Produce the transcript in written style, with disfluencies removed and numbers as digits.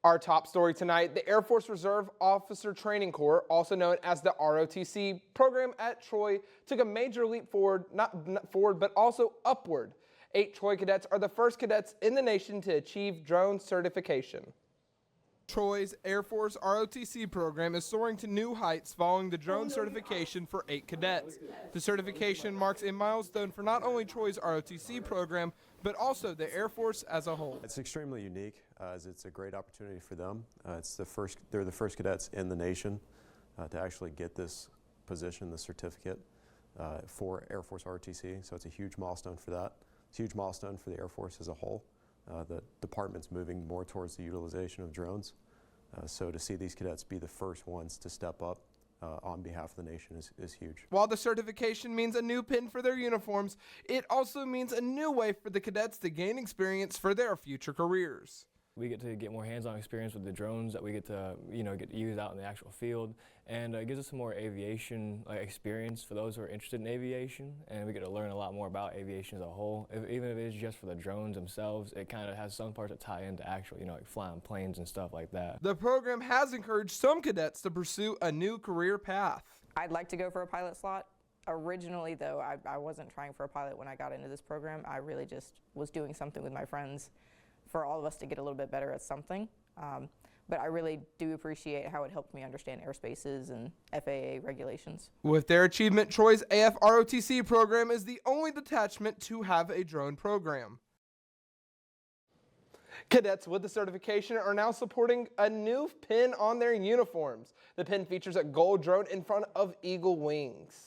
Our top story tonight, the Air Force Reserve Officer Training Corps, also known as the ROTC program at Troy, took a major leap forward, not forward, but also upward. 8 Troy cadets are the first cadets in the nation to achieve drone certification. Troy's Air Force ROTC program is soaring to new heights following the drone certification for 8 cadets. The certification marks a milestone for not only Troy's ROTC program, but also the Air Force as a whole. It's extremely unique as it's a great opportunity for them. They're the first cadets in the nation to actually get this position, the certificate for Air Force ROTC, so it's a huge milestone for that. It's a huge milestone for the Air Force as a whole. The department's moving more towards the utilization of drones. So to see these cadets be the first ones to step up on behalf of the nation is huge. While the certification means a new pin for their uniforms, it also means a new way for the cadets to gain experience for their future careers. We get to get more hands-on experience with the drones that we get to, get to use out in the actual field, and it gives us some more aviation experience for those who are interested in aviation, and we get to learn a lot more about aviation as a whole. Even if it is just for the drones themselves, it kind of has some parts that tie into actual, like flying planes and stuff like that. The program has encouraged some cadets to pursue a new career path. I'd like to go for a pilot slot. Originally, though, I wasn't trying for a pilot when I got into this program. I really just was doing something with my friends for all of us to get a little bit better at something. But I really do appreciate how it helped me understand airspaces and FAA regulations. With their achievement, Troy's AF ROTC program is the only detachment to have a drone program. Cadets with the certification are now supporting a new pin on their uniforms. The pin features a gold drone in front of eagle wings.